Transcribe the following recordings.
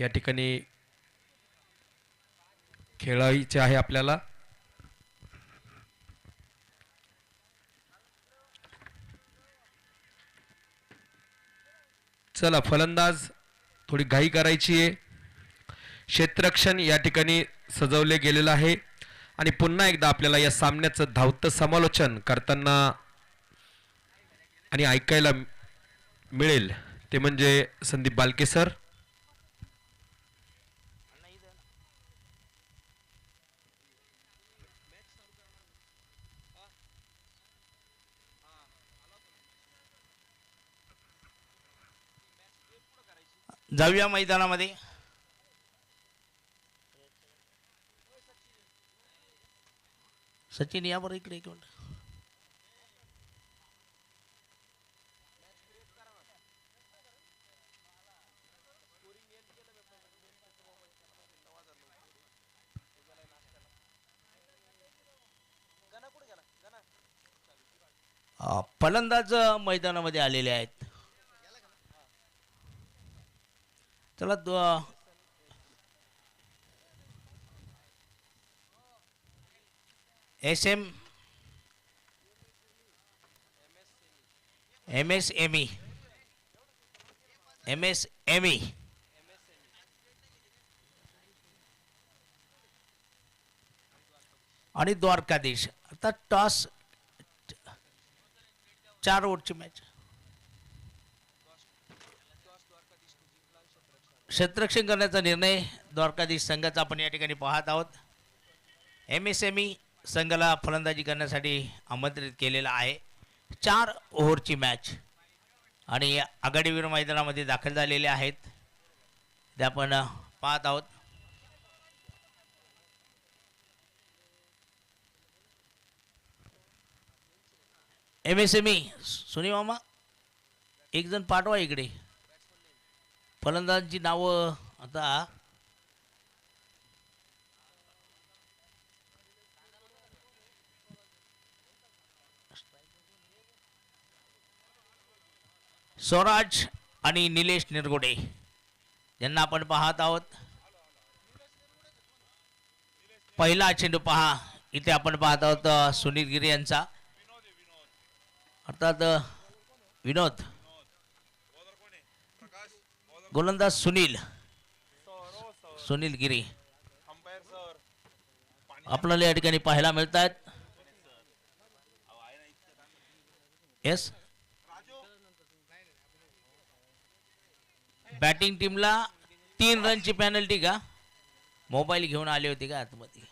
या ठिकाणी खेळायचे आहे आपल्याला. चला फलंदाज थोडी घाई करायची आहे. क्षेत्ररक्षण या ठिकाणी सजवले गेलेलं आहे आणि पुन्हा एकदा आपल्याला या सामन्याचं धावतं समालोचन करताना आणि ऐकायला मिळेल ते म्हणजे संदीप बालके सर. जाऊया मैदानामध्ये. सचिन या बरं इकडे एक मिनिट. फलंदाज मैदानामध्ये आलेले आहेत. चला SM MSME आणि द्वारकाधीश. आता टॉस 4 ओव्हरची मॅच. क्षेत्ररक्षण करण्याचा निर्णय द्वारकाधीश संघाचा आपण या ठिकाणी पाहत आहोत. MSME संघाला फलंदाजी करण्यासाठी आमंत्रित केलेला आहे. 4 ओव्हरची मॅच आणि आघाडीवीर मैदानामध्ये दाखल झालेले आहेत ते आपण पाहत आहोत. MSME सुनी मामा एक जण पाठवा इकडे. फलंदाजांची नावं आता स्वराज आणि निलेश निरगुडे यांना आपण पाहत आहोत. पहिला चेंडू पहा इथे आपण पाहत आहोत सुनील गिरे यांचा, अर्थात विनोद. गोलंदाज सुनील गिरी आपल्याला या ठिकाणी पाहायला मिळत आहेत. येस, बॅटिंग टीमला 3 रनची पेनल्टी का? मोबाईल घेऊन आले होते का आतमध्ये?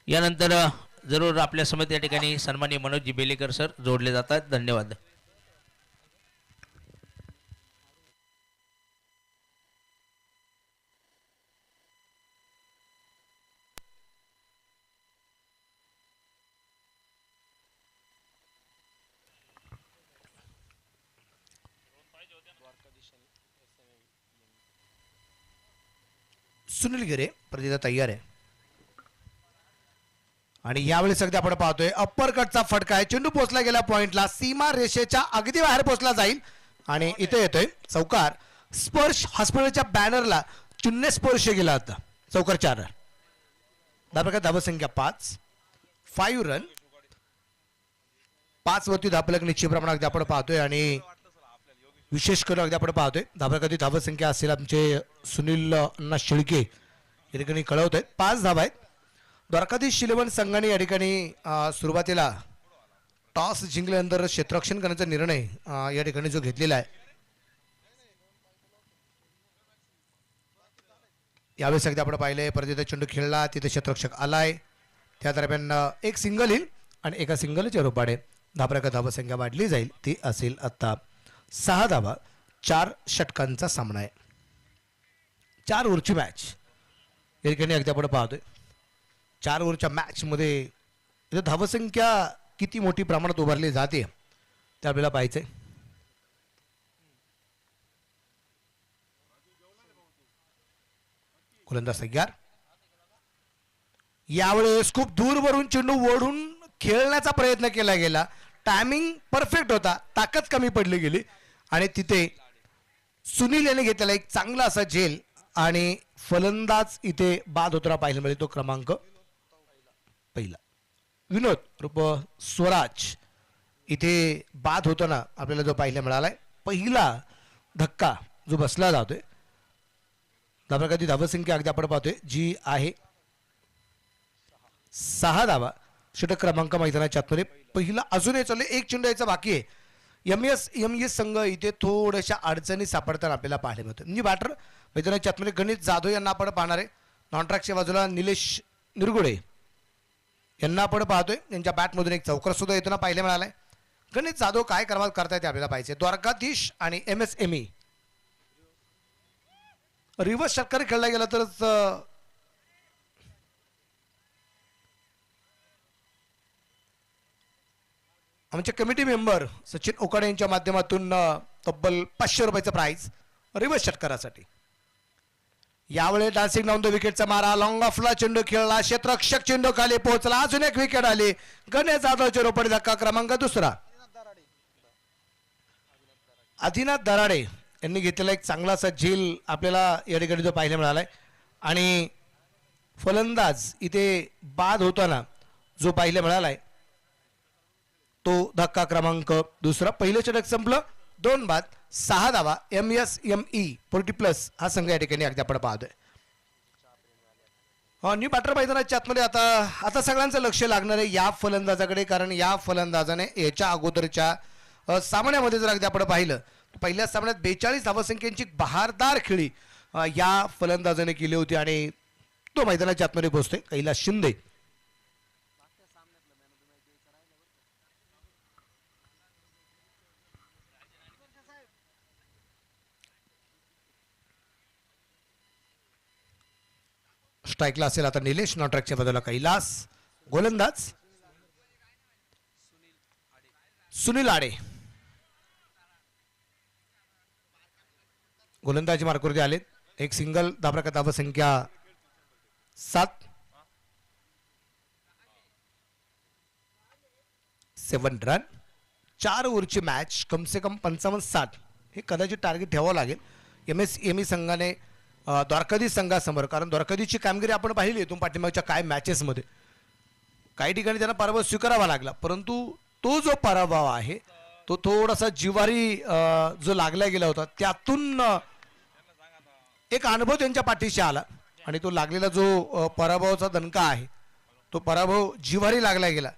यानंतर जरूर आपल्या समिती या ठिकाणी सन्माननीय मनोजी बेलेकर सर जोडले जातात. धन्यवाद. सुनील गिरे प्रतिदा तयार आहे आणि यावेळेस अगदी आपण पाहतोय अप्पर कटचा फटका आहे. चेंडू पोचला गेला पॉइंटला, सीमा रेषेच्या अगदी बाहेर पोचला जाईल आणि इथे येतोय चौकार. स्पर्श हॉस्पिटलच्या बॅनरला चिन्ह स्पर्श गेला होता. चौकार 4 रन. धाबा धावसंख्या 5 रन. 5 वरती धापलक निश्चित प्रमाणात अगदी आपण पाहतोय आणि विशेष करून अगदी आपण पाहतोय धाबाकधी धावसंख्या असेल आमचे सुनील अण्णा शेळके या ठिकाणी कळवत आहेत. 5 धावा आहेत. द्वारकाधीश इलेव्हन संघाने या ठिकाणी सुरुवातीला टॉस जिंकल्यानंतर क्षेत्ररक्षण करण्याचा निर्णय या ठिकाणी जो घेतलेला आहे. यावेळेस अगदी आपण पाहिले परत चेंडू खेळला, तिथे क्षेत्ररक्षक आलाय, त्या दरम्यान एक सिंगल येईल आणि एका सिंगलच्या रूपाने धावसंख्या वाढली जाईल. ती असेल आता 6 धावा. 4 षटकांचा सामना आहे. 4 ओव्हरची मॅच या ठिकाणी अगदी आपण पाहतोय. 4 ओव्हरच्या मॅच मध्ये इथे धावसंख्या किती मोठी प्रमाणात उभारली जाते ते आपल्याला पाहायचंय. गोलंदाज तयार. यावेळेस खूप दूरवरून चेंडू ओढून खेळण्याचा प्रयत्न केला गेला. टायमिंग परफेक्ट होता, ताकद कमी पडली गेली आणि तिथे सुनील याने घेतलेला एक चांगला असा झेल आणि फलंदाज इथे बाद होताना पाहायला मिळेल तो क्रमांक पहिला. विनोद रूप स्वराज इथे बाद होताना आपल्याला जो पाहायला मिळालाय. पहिला धक्का जो बसला जातोय धावप्रकाराची धावसंख्या अगदी आपण पाहतोय जी आहे 6 धावा. षटक क्रमांक मैदानाच्या आतमध्ये पहिला अजूनही चालू एक चेंडू यायचा बाकी आहे. एमएस संघ इथे थोड्याशा अडचणी सापडताना आपल्याला पाहायला मिळतो. म्हणजे बॅटर मैदानाच्या आतमध्ये गणेश जाधव यांना आपण पाहणार आहे. नॉनट्रॅकच्या बाजूला निलेश निरगुडे यांना आपण पाहतोय. त्यांच्या बॅटमधून एक चौकार सुद्धा येताना पाहायला मिळालाय. गणेश जाधव काय क्रमांक करतायत ते आपल्याला पाहिजे. द्वारकाधीश आणि MSME रिव्हर्स षटकार खेळला गेला तरच आमचे कमिटी मेंबर सचिन ओकाडे यांच्या माध्यमातून तब्बल 500 रुपयाचं प्राइज रिव्हर्स षटकारासाठी. यावेळी डान्सिंग डाऊन द विकेटचा मारा लॉंग ऑफला चेंडू खेळला. क्षेत्ररक्षक चेंडू खाली पोहोचला. अजून एक विकेट आली. गणेश जाधवच्या रोपडी धक्का क्रमांक दुसरा. आदिनाथ दराडे यांनी घेतलेला एक चांगला असा झेल आपल्याला या ठिकाणी जो पाहायला मिळालाय आणि फलंदाज इथे बाद होताना जो पाहायला मिळालाय तो धक्का क्रमांक दुसरा. पहिलं षटक संपलं 2 बाद 6 धावा. MSME 40+ हा संघ या ठिकाणी अगदी आपण पाहतोय. न्यू बॅटर मैदानाच्या आतमध्ये आता सगळ्यांचं लक्ष लागणार आहे या फलंदाजाकडे. कारण या फलंदाजाने याच्या अगोदरच्या सामन्यामध्ये जर अगदी आपण पाहिलं पहिल्या सामन्यात 42 धावसंख्येची बहारदार खेळी या फलंदाजाने केली होती आणि तो मैदानाच्या आतमध्ये पोहोचतोय. कैलास शिंदे स्ट्राईकला असेल आता निलेश. नॉनट्रॅकच्या बाजूला कैलास. गोलंदाज सुनील आडे गोलंदाजी मार्कवरती आलेत. एक सिंगल धावप्रकार धावसंख्या 7 रन. 4 ओव्हरची मॅच कम से कम 55-60 हे कदाचित टार्गेट ठेवावं लागेल MSME संघाने द्वारकाधीश संघासमोर. कारण द्वारकाधीशची कामगिरी आपण पाहिली इथून पाठीमागच्या काय मॅचेसमध्ये काही ठिकाणी त्यांना पराभव स्वीकारावा लागला. परंतु तो जो पराभव आहे तो थोडासा जिवारी जो लागला गेला होता त्यातून एक अनुभव त्यांच्या पाठीशी आला आणि तो लागलेला जो पराभवाचा दणका आहे तो पराभव जिवारी लागला गेला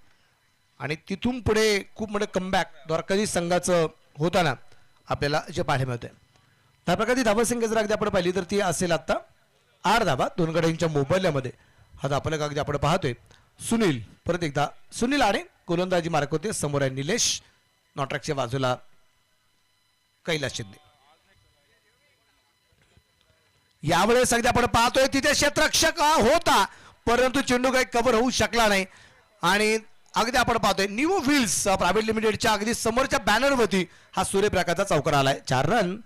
आणि तिथून पुढे खूप मोठे कमबॅक द्वारकाधीश संघाचं होताना आपल्याला जे पाहायला मिळतंय. त्या प्रकारची धावसंख्या जर अगदी आपण पाहिली तर ती असेल आता 8 धावा 2 गड्यांच्या मोबाईलमध्ये. हा आपल्या अगदी आपण पाहतोय. सुनील परत एकदा सुनील आडे गोलंदाजी मार्क होते. समोर आहे निलेश. नॉट्रॅकच्या बाजूला कैलास शिंदे. यावेळेस अगदी आपण पाहतोय तिथे क्षेत्ररक्षक होता परंतु चेंडू काही कव्हर होऊ शकला नाही आणि अगदी आपण पाहतोय न्यू व्हील्स प्रायव्हेट लिमिटेडच्या अगदी समोरच्या बॅनरवरती हा सूर्यप्रकाशचा चौकार आलाय. 4 रन.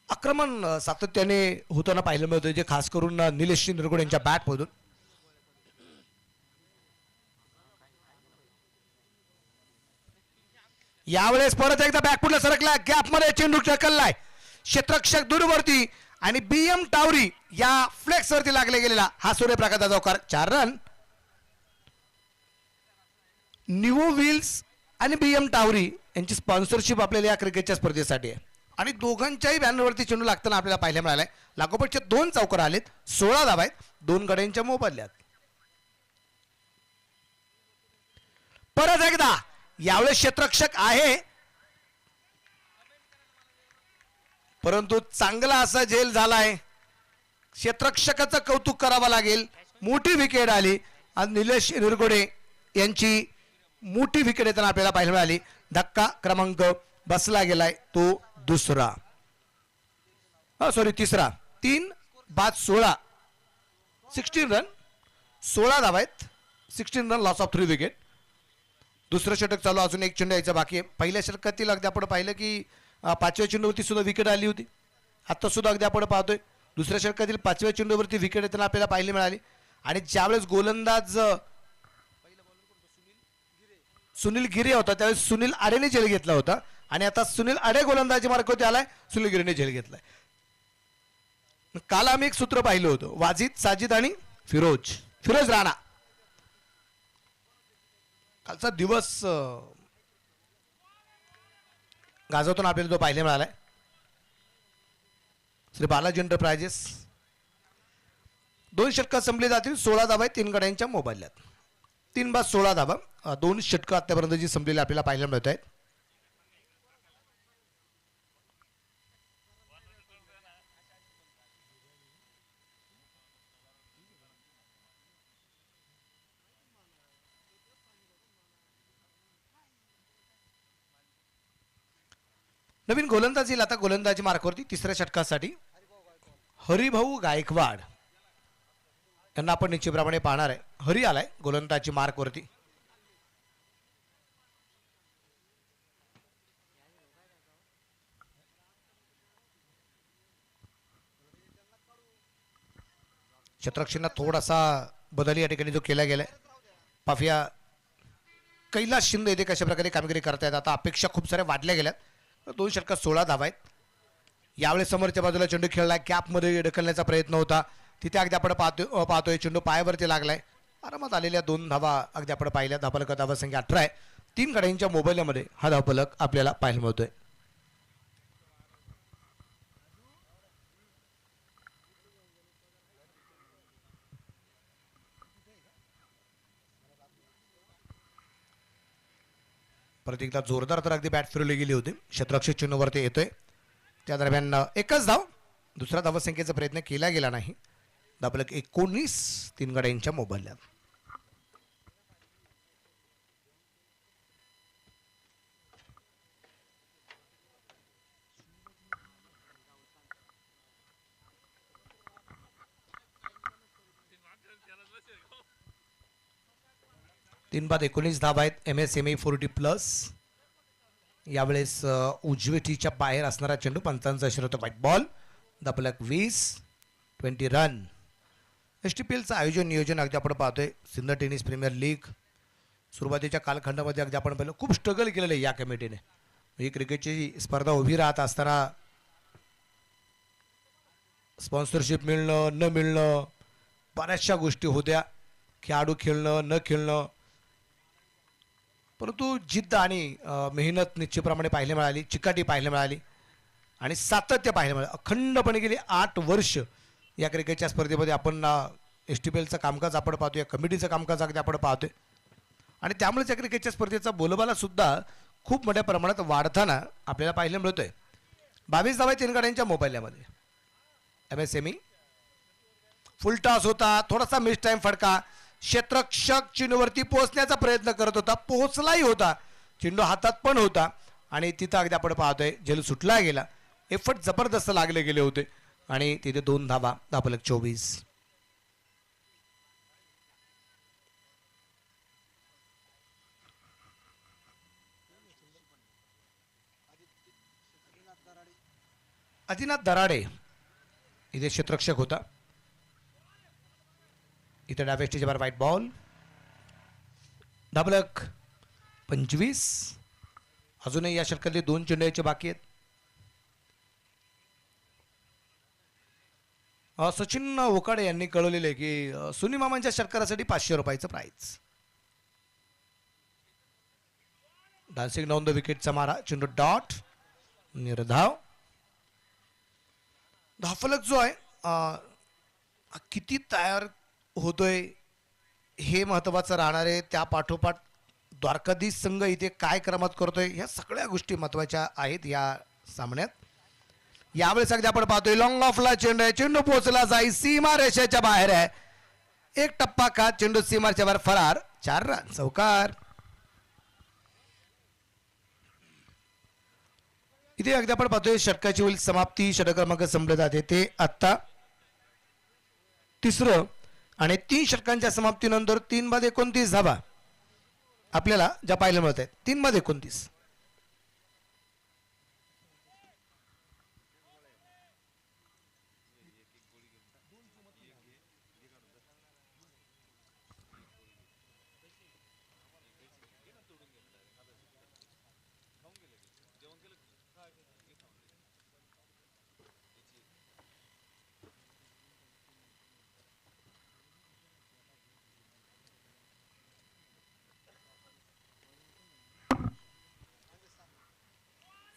आक्रमण सातत्याने होताना पाहिलं मिळतं जे खास करून निलेश निरगुडे यांच्या बॅटमधून. यावेळेस परत एकदा बॅकफुटला सरकला. गॅपमध्ये चेंडू ढकललाय. क्षेत्ररक्षक दूरवरती आणि BM टावरी या फ्लेक्स वरती लागले गेलेला हा सूर्यप्रकाशचा चौकार. 4 रन. न्यू व्हील्स आणि BM टावरी यांची स्पॉन्सरशिप आपल्याला या क्रिकेटच्या स्पर्धेसाठी आहे आणि दोघांच्याही बॅनरवरती चेंडू लागताना आपल्याला पाहायला मिळालाय. लागोपाठचे 2 चौकार आलेत. 16 धावा आहेत 2 गड्यांच्या मोबदल्यात. परत एकदा यावेळेस क्षेत्ररक्षक आहे परंतु चांगला असा झेल झालाय. क्षेत्ररक्षकाचं कौतुक करावं लागेल. मोठी विकेट आली आणि निलेश निरगुडे यांची मोठी विकेट येताना आपल्याला पाहायला मिळाली. धक्का क्रमांक बसला गेलाय तो दुसरा तिसरा. 3 बाद 16 16 रन 16 धावा आहेत. 16 रन लॉस ऑफ 3 विकेट. दुसरं षटक चालू अजून एक चेंडू यायचा बाकी आहे. पहिल्या षटकातील अगदी आपण पाहिलं की 5व्या चेंडूवरती सुद्धा विकेट आली होती. आता सुद्धा अगदी आपण पाहतोय दुसऱ्या षटकातील 5व्या चेंडूवरती विकेट येताना आपल्याला पाहायला मिळाली आणि ज्यावेळेस गोलंदाज सुनील गिरे होता त्यावेळेस सुनील आडेने झेल घेतला होता आणि आता सुनील आडे गोलंदाजी मार्गावरती आलाय. सुनील गिरीने झेल घेतलाय. काल आम्ही एक सूत्र पाहिलं होतं, वाजिद, साजिद आणि फिरोज राणा. कालचा दिवस गाजवताना आपल्याला तो पाहायला मिळालाय. श्री बालाजी एंटरप्राइजेस 2 षटकं संपली जातील. 16 धावा आहेत 3 गड्यांच्या मोबाईल्यात. 3 बाद 16 धावा. 2 षटकं आतापर्यंत जी संपलेली आपल्याला पाहायला मिळत आहेत. नवीन गोलंदाजी आता गोलंदाजी मार्गावरती तिसऱ्या षटकासाठी हरिभाऊ गायकवाड यांना आपण निश्चितप्रमाणे पाहणार आहे. हरी आलाय गोलंदाजी मार्गावरती. क्षेत्ररक्षणात थोडासा बदल या ठिकाणी जो केला गेलाय. पाफिया कैलास शिंदे येथे कशा प्रकारे कामगिरी करतायत. आता अपेक्षा खूप साऱ्या वाढल्या गेल्यात. 2 षटकात 16 धावा आहेत. यावेळेस समोरच्या बाजूला चेंडू खेळला, कॅपमध्ये ढकलण्याचा प्रयत्न होता. तिथे अगदी आपण पाहतोय चेंडू पायावरती लागलाय. आरामात आलेल्या 2 धावा अगदी आपण पाहिल्या. धावफलक धावा संख्या 18 आहे. 3 गड्यांच्या मोबाईलमध्ये हा धावफलक आपल्याला पाहायला मिळतोय. परत एकदा जोरदार तर अगदी बॅट फिरवली गेली होती. क्षेत्ररक्षक चेंडूवरती येतोय. त्या दरम्यान एकच धाव. दुसरा धावसंख्येचा प्रयत्न केला गेला नाही. धावफलक 19 3 गड्यांच्या मोबाईलला. तीन बाद 19 धावा आहेत. MSME 40+. यावेळेस उजवेटीच्या बाहेर असणारा चेंडू. पंचांचा इशारा होता व्हाईट बॉल. धावफलक 20 रन. STPLचं आयोजन नियोजन अगदी आपण पाहतोय. सिंध टेनिस प्रीमियर लीग सुरुवातीच्या कालखंडामध्ये अगदी आपण पाहिलं खूप स्ट्रगल केलेलं आहे या कमिटीने. ही क्रिकेटची स्पर्धा उभी राहत असताना स्पॉन्सरशिप मिळणं न मिळणं बऱ्याचशा गोष्टी होत्या. खेळाडू खेळणं न खेळणं, परंतु जिद्द आणि मेहनत निश्चितप्रमाणे पाहायला मिळाली. चिकाटी पाहायला मिळाली आणि सातत्य पाहायला मिळालं. अखंडपणे गेली 8 वर्ष या क्रिकेटच्या स्पर्धेमध्ये आपण STPLचं कामकाज आपण पाहतोय. या कमिटीचं कामकाज अगदी आपण पाहतोय. आणि त्यामुळेच या क्रिकेटच्या स्पर्धेचा बोलबाला सुद्धा खूप मोठ्या प्रमाणात वाढताना आपल्याला पाहायला मिळतोय. 22 धावा 3 गड्यांच्या मोबाईलमध्ये. MSME फुल टॉस होता. थोडासा मिस टाइम फटका. क्षेत्ररक्षक चेंडूवरती पोहोचण्याचा प्रयत्न करत होता. पोहोचलाही होता. चेंडू हातात पण होता आणि तिथं अगदी आपण पाहतोय झेल सुटला गेला. एफर्ट जबरदस्त लागले गेले होते आणि तिथे 2 धावा. धावफलक 24. आदिनाथ दराडे इथे क्षेत्ररक्षक होता. इथे डाव्या स्टेजवर व्हाईट बॉल. धावफलक 25. अजूनही या षटकातले 2 चेंडू याचे बाकी आहेत. सचिन ओकाडे यांनी कळवलेले की सुनी मामांच्या षटकारासाठी 500 रुपयाचं प्राइज. डान्सिंग डाऊन द विकेटचा मारा. चेंडू डॉट निर्धाव. धावफलक जो आहे किती तयार होतोय हे महत्त्वाचं राहणार आहे. त्या पाठोपाठ द्वारकाधीश संघ इथे काय क्रमात करतोय ह्या सगळ्या गोष्टी महत्त्वाच्या आहेत या सामन्यात. यावेळेस अगदी आपण पाहतोय लॉंग ऑफला चेंडू आहे. चेंडू पोहोचला जाई सीमा रेषेच्या बाहेर आहे. एक टप्पा का चेंडू सीमाच्या बाहेर फरार. 4 रन. चौकार. इथे अगदी आपण पाहतोय षटकाची होईल समाप्ती. षटक क्रमांक संपले जाते ते आत्ता 3रं आणि 3 षटकांच्या समाप्तीनंतर 3 बाद 29 धावा आपल्याला ज्या पाहायला मिळत आहेत. 3 बाद 29.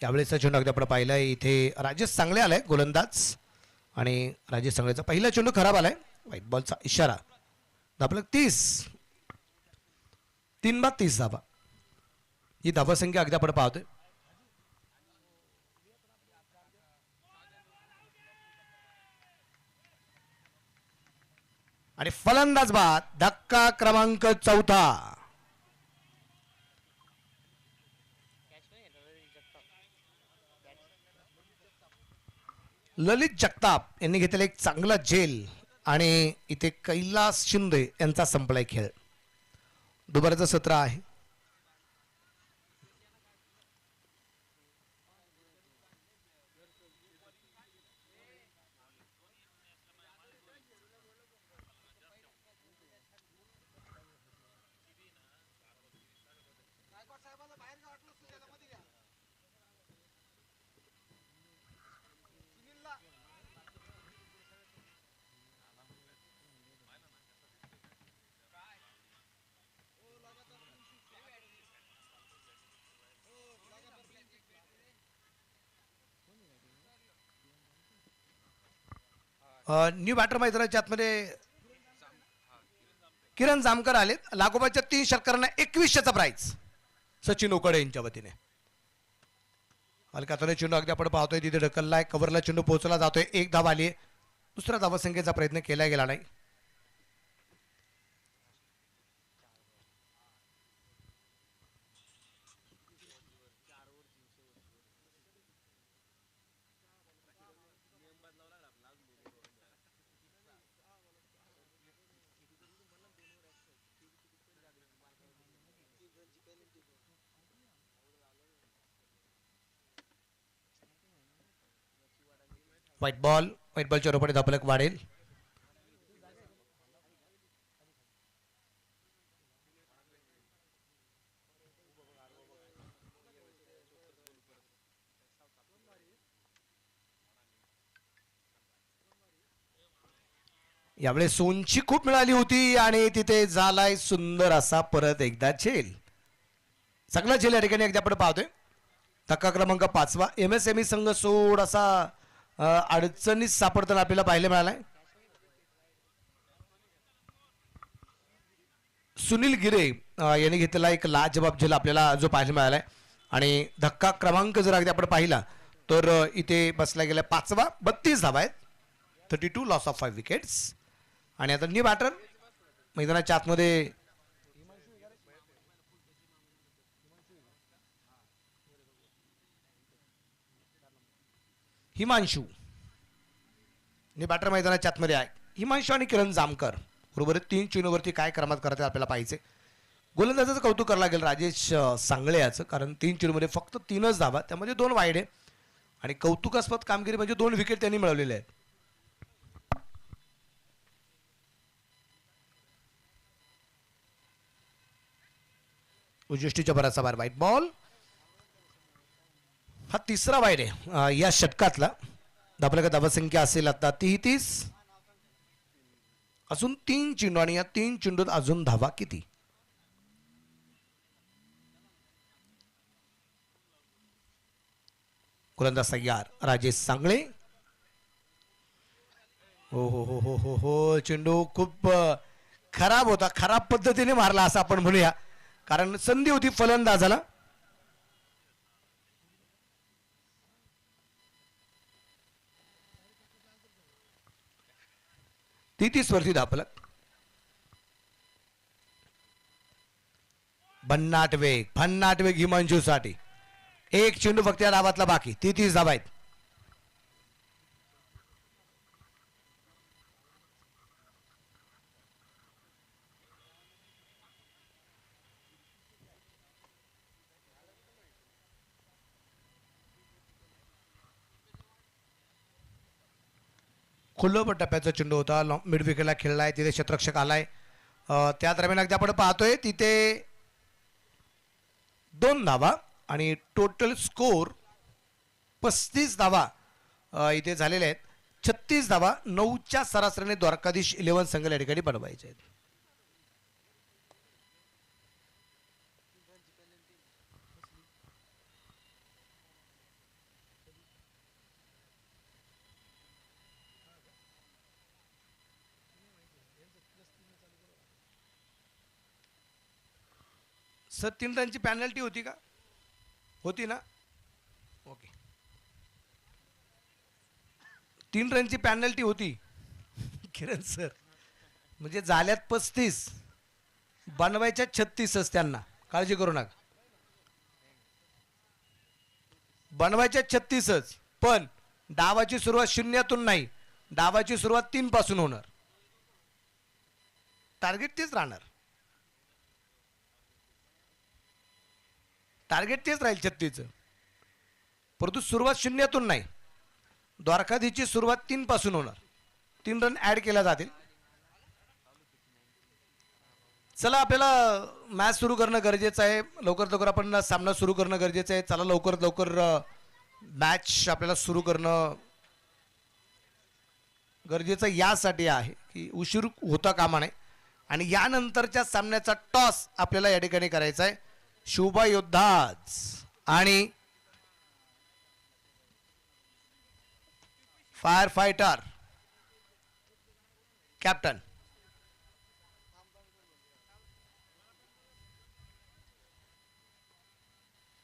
यावेळेचा चेंडू अगदी आपण पाहिलाय इथे राजेश सांगळे आलाय गोलंदाज आणि राजेश सांगळेचा पहिला चेंडू खराब आलाय. व्हाईट बॉलचा इशारा. धाबा 30. 3-30 धाबा. ही धावसंख्या अगदी आपण पाहतोय. आणि फलंदाज बाद धक्का क्रमांक 4. ललित जगताप यांनी घेतलेला एक चांगला झेल आणि इथे कैलास शिंदे यांचा संपलाय खेळ. दुपारचं सत्र आहे. न्यू बॅटर मैदानाच्या आतमध्ये किरण जामकर आले. लागोपाठच्या 3 षटकारांना 2100चा प्राइज सचिन उकडे यांच्या वतीने. हलकातने चेंडू अगदी आपण पाहतोय तिथे ढकललाय. कव्हरला चेंडू पोहोचला जातोय. 1 धाव आली. दुसऱ्या धावसंख्येचा प्रयत्न केला गेला नाही. व्हाईट बॉलच्या रोपाने धापलक वाढेल. यावेळेस सोनची खूप मिळाली होती आणि तिथे झालाय सुंदर असा परत एकदा झेल. सगळा झेल या ठिकाणी एकदा आपण पाहतोय. धक्का क्रमांक 5. MSME संघ सोड असा अडचणीत सापडताना आपल्याला पाहायला मिळालाय. सुनील गिरे यांनी घेतलेला एक लाजबाब झेल आपल्याला जो पाहायला मिळालाय. आणि धक्का क्रमांक जर अगदी आपण पाहिला तर इथे बसला गेला 5. 32 धावा आहेत. 32 लॉस ऑफ 5 विकेट्स. आणि आता न्यू बॅटर मैदानाच्या आतमध्ये हिमांशू. न्यू बॅटर मैदानाच्या आतमध्ये आहे. हिमांशू आणि किरण जामकर बरोबर 3 चेंडूवरती काय क्रमात करतात आपल्याला पाहिजे. गोलंदाजाचं कौतुक करायला लागेल राजेश सांगळे याचं, कारण 3 चेंडूमध्ये फक्त 3च धावा, त्यामध्ये 2 वाईड आहे. आणि कौतुकास्पद कामगिरी म्हणजे 2 विकेट त्यांनी मिळवलेले आहेत. उजष्टीच्या बराचसा बार. व्हाईट बॉल हा 3रा वाईड आहे या षटकातला. धाबा धावसंख्या असेल आता 33. अजून 3 चेंडू आणि या 3 चेंडूत अजून धावा किती. गोलंदाज तयार राजेश सांगळे. हो हो हो हो हो हो चेंडू खूप खराब होता. खराब पद्धतीने मारला असं आपण म्हणूया, कारण संधी होती फलंदाजाला. ती 30 वरती धापलक. भन्नाट वेग हिमांशू साठी. 1 चेंडू फक्त या डावातला बाकी. 30 धावा आहेत. खुल्लं टप्प्याचा चेंडू होता. मिड विकेटला खेळलाय. तिथे क्षेत्ररक्षक आलाय. त्या दरम्यान अगदी आपण पाहतोय तिथे 2 धावा आणि टोटल स्कोर 35 धावा इथे झालेले आहेत. 36 धावा 9च्या सरासरीने द्वारकाधीश 11 संघ या ठिकाणी बनवायचे आहेत. सर 3 रनची पॅनल्टी होती का? होती ना? ओके. 3 रनची पॅनल्टी होती. किरण सर म्हणजे झाल्यात 35, बनवायच्या 36च त्यांना, काळजी करू नका. बनवायच्या 36च, पण डावाची सुरुवात 0तून नाही, डावाची सुरुवात 3 पासून होणार. टार्गेट तेच राहणार, टार्गेट तेच राहील 36चं, परंतु सुरुवात 0तून नाही. द्वारकाधीशची सुरुवात 3 पासून होणार, 3 रन ऍड केल्या जातील. चला आपल्याला मॅच सुरू करणं गरजेचं आहे. लवकर लवकर आपण सामना सुरू करणं गरजेचं आहे. चला लवकर लवकर मॅच आपल्याला सुरू करणं गरजेचं यासाठी आहे की उशीर होता कामा नये. आणि यानंतरच्या सामन्याचा टॉस आपल्याला या ठिकाणी करायचा आहे. शुभा योद्धाज आणि फायर फायटर कॅप्टन.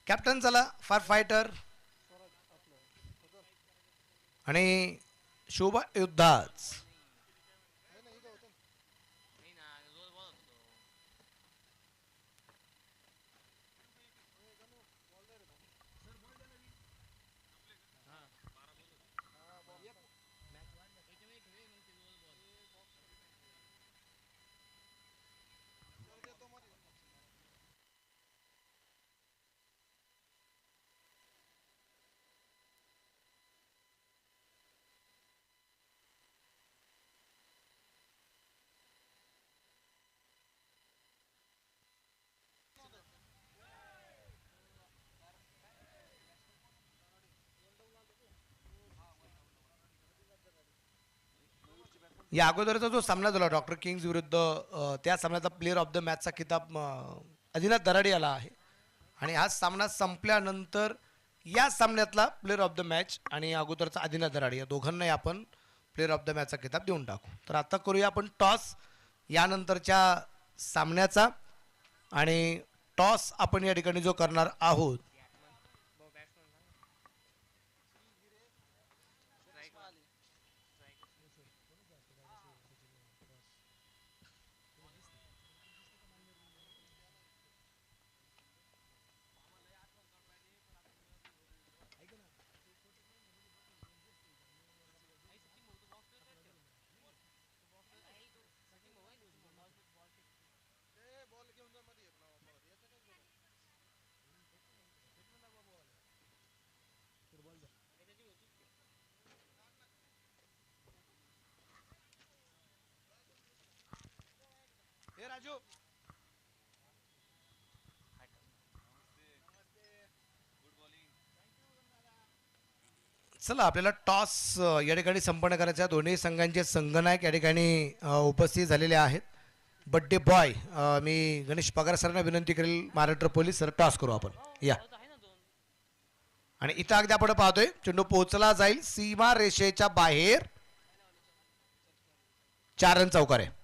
कॅप्टन चला, फायर फायटर आणि शोभा योद्धाज. या अगोदरचा जो सामना झाला डॉक्टर किंग्ज विरुद्ध त्या सामन्याचा प्लेअर ऑफ द मॅचचा किताब आदिनाथ दराडे याला आहे. आणि हा सामना संपल्यानंतर या सामन्यातला प्लेअर ऑफ द मॅच आणि अगोदरचा आदिनाथ दराडे या दोघांनाही आपण प्लेअर ऑफ द मॅचचा किताब देऊन टाकू. तर आता करूया आपण टॉस यानंतरच्या सामन्याचा. आणि टॉस आपण या ठिकाणी जो करणार आहोत राजू. चला आपल्याला टॉस या ठिकाणी संपन्न करायचा. दोन्ही संघांचे संघनायक या ठिकाणी उपस्थित झालेले आहेत. बड्डे बॉय मी गणेश पगार सरांना विनंती करेल, महाराष्ट्र पोलीस सर टॉस करू आपण या. आणि इथं अगदी आपण पाहतोय चेंडू पोहोचला जाईल सीमा रेषेच्या बाहेर. 4 रन चौकार आहे.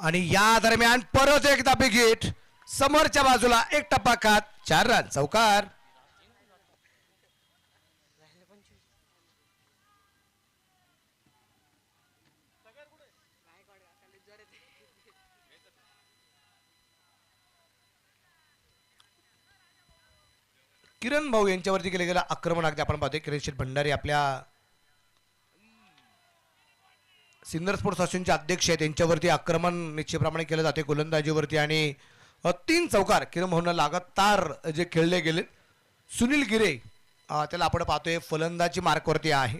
आणि या दरम्यान परत एकदा बिग हिट समोरच्या बाजूला, एक टप्पा खात, 4 रन चौकार. किरण भाऊ यांच्यावरती केले गेलं आक्रमण अगदी आपण पाहतोय. किरण शेठ भंडारी आपल्या सिन्नर स्पोर्ट्स असोसिएशनचे अध्यक्ष आहेत, त्यांच्यावरती आक्रमण निश्चितप्रमाणे केलं जाते गोलंदाजीवरती. आणि 3 चौकार किरण भाऊंना लगातार जे खेळले गेले. सुनील गिरे त्याला आपण पाहतोय फलंदाजी मार्कवरती आहे.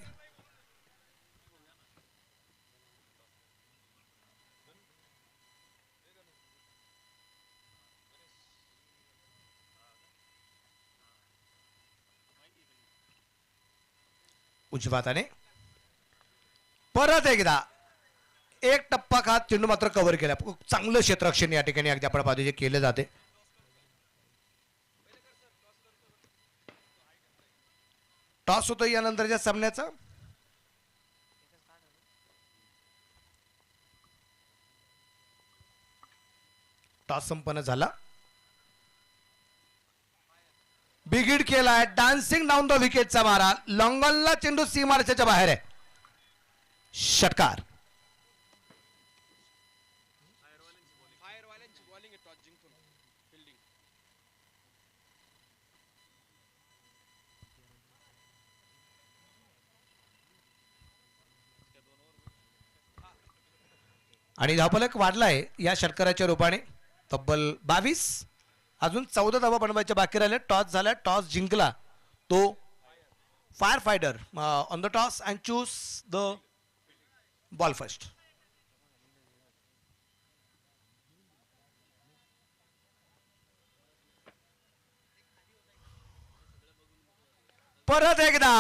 उजव्या हाताने परत एकदा एक टप्पा खात चेंडू मात्र कव्हर केला. चांगलं क्षेत्ररक्षण या ठिकाणी अगदी आपण पाहतो जे केले जाते. टॉस होतो यानंतरच्या सामन्याचा. टॉस संपन्न झाला. बिगिड केलाय. डान्सिंग डाऊन द विकेटचा मारा. लॉंगॉनला चेंडू सीमारेषेच्या बाहेर आहे. षटकार. आणि धावफलक वाढलाय या षटकाराच्या रूपाने तब्बल 22. अजून 14 धावा बनवायच्या बाकी राहिल्या. टॉस झाला. टॉस जिंकला तो fire fighter on the toss and choose the ball first. परत एकदा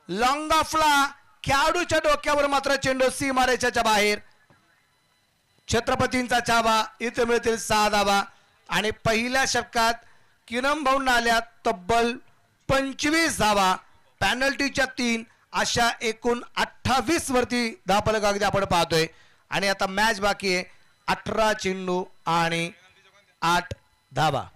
लॉंग ऑफला खेळाडूच्या डोक्यावर मात्र चेंडू सीमारेषेच्या बाहेर. छत्रपतींचा चाबा. इथे मिळतील 6 धावा. आणि पहिल्या षटकात किरण भाऊंना आल्या तब्बल 25 धावा. पॅनल्टीच्या 3 अशा एकूण 28 वरती धावफलक अगदी आपण पाहतोय. आणि आता मॅच बाकी आहे. 18 चेंडू आणि 8 धावा.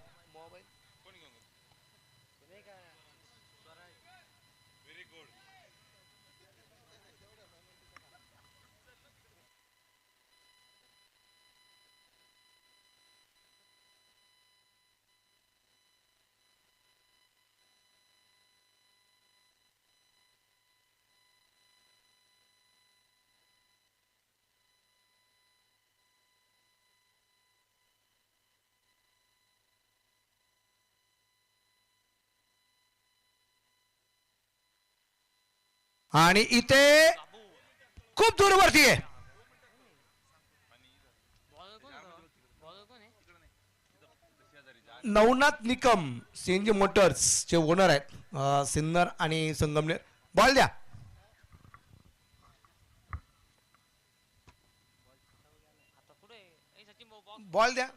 आणि इथे खूप दूरवरती आहे. नवनाथ निकम सीएनजी मोटर्स चे ओनर आहेत सिन्नर आणि संगमनेर. बॉल द्या. बॉल द्या.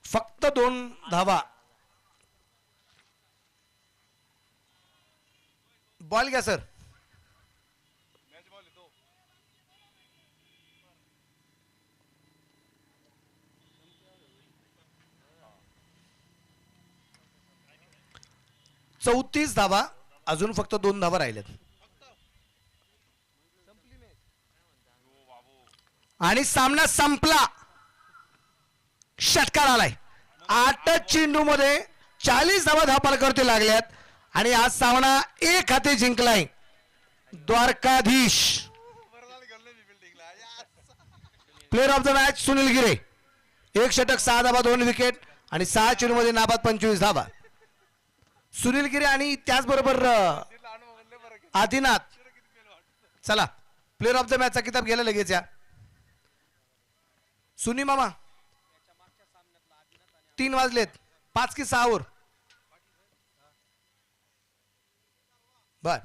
फक्त 2 धावा. बॉल घ्या सर. चौतीस धावा. अजून फक्त 2 धावा राहिल्यात. आणि सामना संपला. षटकार आलाय. 8 चेंडू मध्ये 40 धावा धावफलकावरती लागल्यात. आणि आज सामना 1 हाती जिंकलाय Dwarkadhish. Player of the match Sunil Gire. 1 षटक 6 धावा 2 विकेट आणि 6 चेंडू मध्ये नाबाद 25 धावा. सुनील गिरे आणि त्याचबरोबर आदिनाथ. चला प्लेअर ऑफ द मॅचचा किताब गेला लगेच या. सुनी मामा 3 वाजलेत. 5 की 6 वर बर.